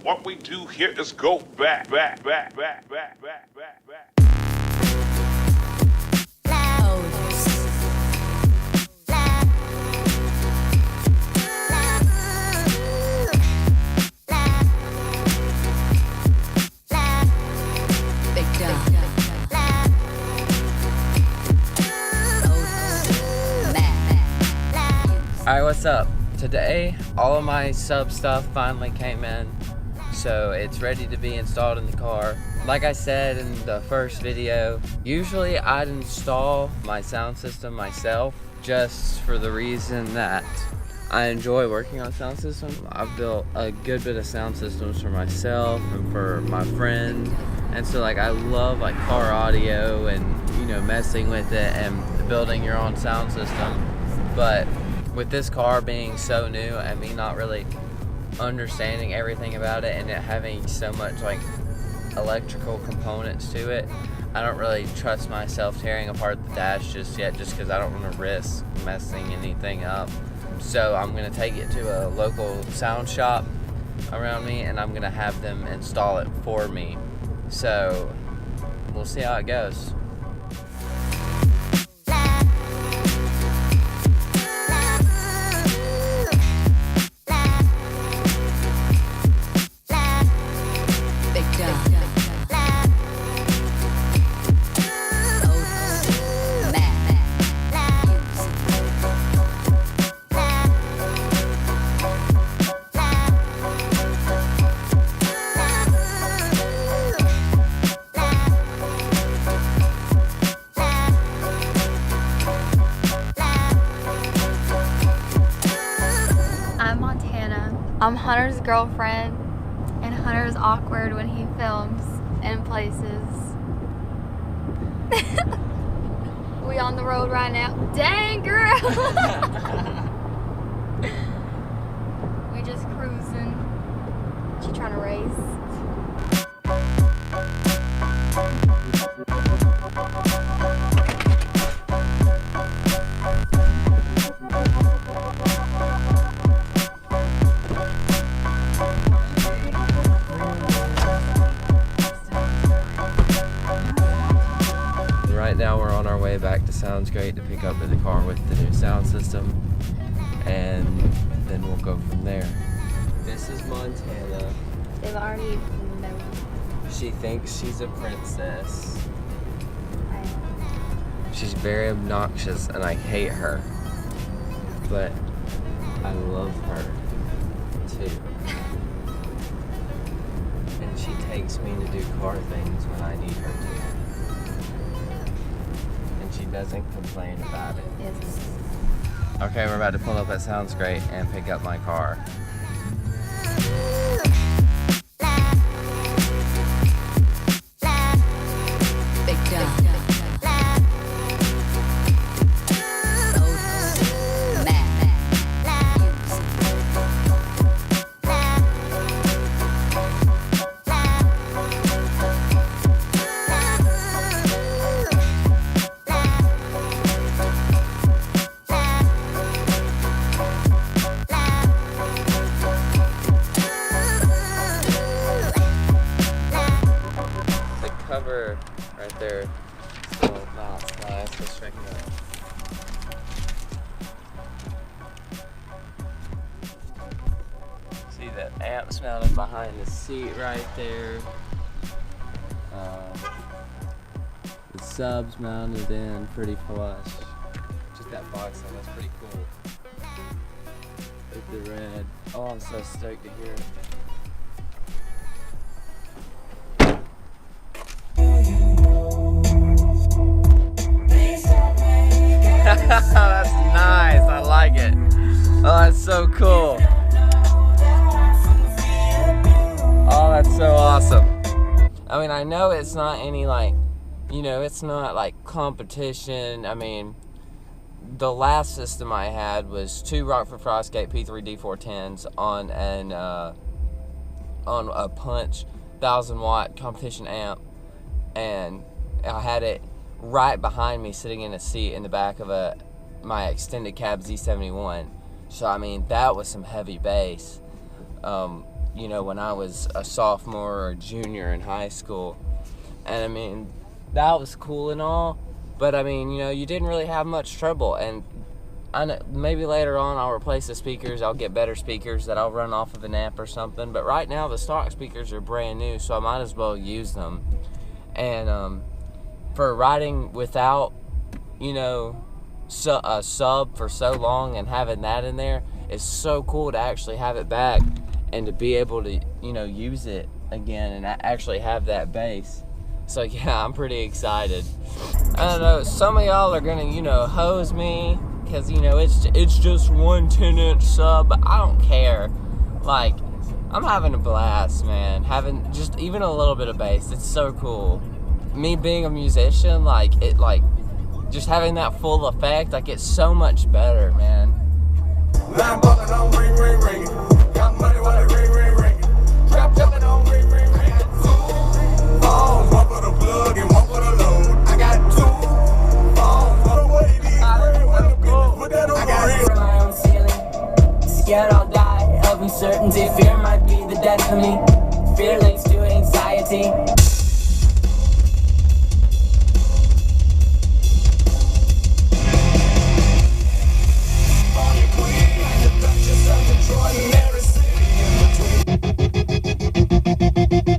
What we do here is go back. Alright, what's up? Today, all of my sub stuff finally came in, so it's ready to be installed in the car. Like I said in the first video, usually I'd install my sound system myself, just for the reason that I enjoy working on sound system. I've built a good bit of sound systems for myself and for my friends, and so like I love like car audio and, you know, messing with it and building your own sound system. But with this car being so new and me not really understanding everything about it and it having so much like electrical components to it, I don't really trust myself tearing apart the dash just yet, just because I don't want to risk messing anything up. So I'm going to take it to a local sound shop around me and I'm going to have them install it for me. So we'll see how it goes. I'm Hunter's girlfriend, and Hunter's awkward when he films in places. We on the road right now. Dang, girl! We just cruising. She trying to race. Right now we're on our way back to Sounds Great to pick up in the car with the new sound system, and then we'll go from there. This is Montana. They've already known. She thinks she's a princess. She's very obnoxious and I hate her, but I love her too. And she takes me to do car things when I need her to. She doesn't complain about it. Yes. Okay, we're about to pull up at Sounds Great and pick up my car. Cover right there. So nice. Let's check it out. See that amps mounted behind the seat right there. The subs mounted in pretty flush. Just that box on, that's pretty cool. With the red. Oh, I'm so stoked to hear it. That's nice, I like it. Oh, that's so cool. Oh, that's so awesome. I mean, I know it's not any like, you know, it's not like competition. I mean, the last system I had was 2 Rockford Fosgate P3 D410s on a punch 1000-watt competition amp, and I had it right behind me sitting in a seat in the back of my extended cab Z71. So I mean, that was some heavy bass. you know, when I was a sophomore or a junior in high school. And I mean, that was cool and all, but I mean, you know, you didn't really have much trouble. And I know maybe later on I'll replace the speakers, I'll get better speakers that I'll run off of an amp or something, but right now the stock speakers are brand new, so I might as well use them. And for riding without, you know, a sub for so long and having that in there, it's so cool to actually have it back and to be able to, you know, use it again and actually have that bass. So yeah, I'm pretty excited. I don't know, some of y'all are gonna, you know, hose me because, you know, it's just one 10-inch sub, but I don't care. Like, I'm having a blast, man. Having just even a little bit of bass, it's so cool. Me being a musician, like, just having that full effect, like, it's so much better, man. Line bumping on ring, ring, ring. Got money while it ring, ring, ring. Trap jumping on ring, ring, ring. I got two phones, one for the plug and one for the load. I got two phones, one for the wavy. I got it from my own ceiling. Scared I'll die of uncertainty. Fear might be the death of me. Fear links to anxiety.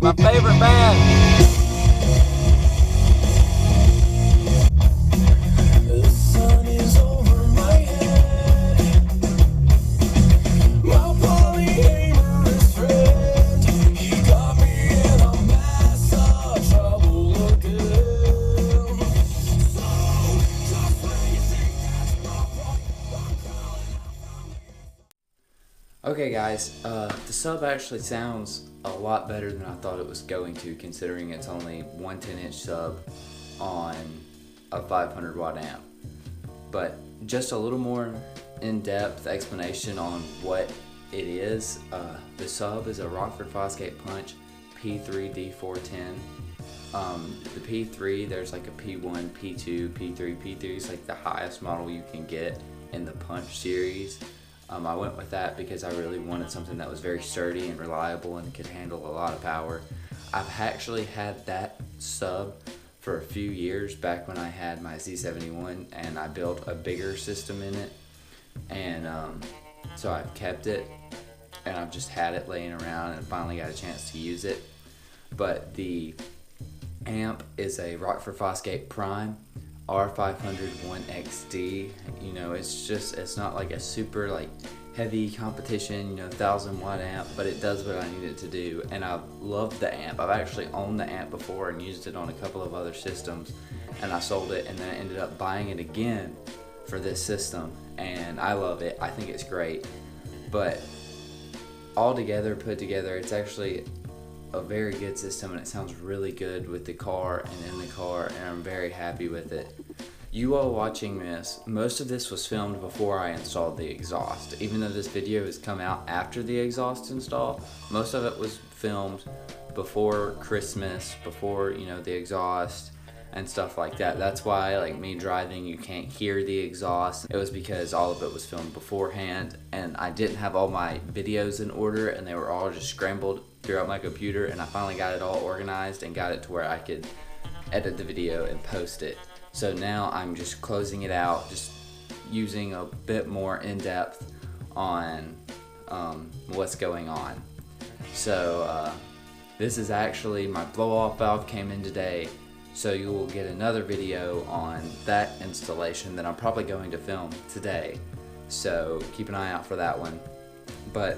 My favorite band. The sun is over my head. My polyamorous friend, he got me in a mess of trouble again. So just when you think that's not right, Okay guys, the sub actually sounds a lot better than I thought it was going to, considering it's only one 10-inch sub on a 500 watt amp. But just a little more in-depth explanation on what it is. The sub is a Rockford Fosgate Punch P3D410. The P3, there's like a P1, P2, P3. P3 is like the highest model you can get in the Punch series. I went with that because I really wanted something that was very sturdy and reliable and could handle a lot of power. I've actually had that sub for a few years back when I had my Z71, and I built a bigger system in it, and so I've kept it, and I've just had it laying around and finally got a chance to use it. But the amp is a Rockford Fosgate Prime R501XD. You know, it's not like a super like heavy competition, you know, 1000 watt amp, but it does what I need it to do, and I love the amp. I've actually owned the amp before and used it on a couple of other systems, and I sold it, and then I ended up buying it again for this system, and I love it. I think it's great, but all together, put together, it's actually a very good system, and it sounds really good with the car and in the car, and I'm very happy with it. You all watching this, most of this was filmed before I installed the exhaust. Even though this video has come out after the exhaust install, most of it was filmed before Christmas, before, you know, the exhaust and stuff like that. That's why, like, me driving, you can't hear the exhaust. It was because all of it was filmed beforehand, and I didn't have all my videos in order, and they were all just scrambled throughout my computer, and I finally got it all organized and got it to where I could edit the video and post it. So now I'm just closing it out, just using a bit more in-depth on what's going on. So this is actually, my blow-off valve came in today, so you will get another video on that installation that I'm probably going to film today. So keep an eye out for that one. But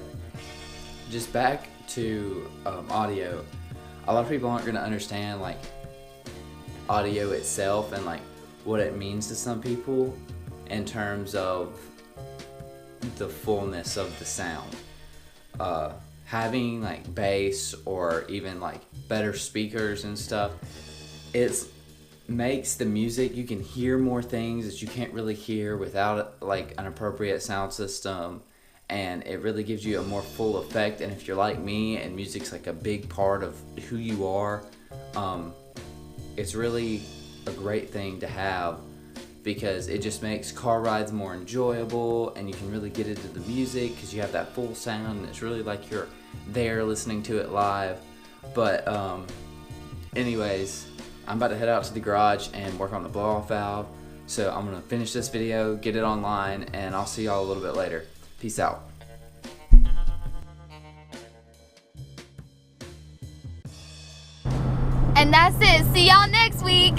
just back to audio, a lot of people aren't going to understand like audio itself and like what it means to some people in terms of the fullness of the sound. Having like bass or even like better speakers and stuff, it makes the music, you can hear more things that you can't really hear without like an appropriate sound system, and it really gives you a more full effect. And if you're like me and music's like a big part of who you are, it's really a great thing to have, because it just makes car rides more enjoyable, and you can really get into the music because you have that full sound, and it's really like you're there listening to it live. But anyways, I'm about to head out to the garage and work on the blow-off valve. So I'm gonna finish this video, get it online, and I'll see y'all a little bit later. Peace out. And that's it. See y'all next week.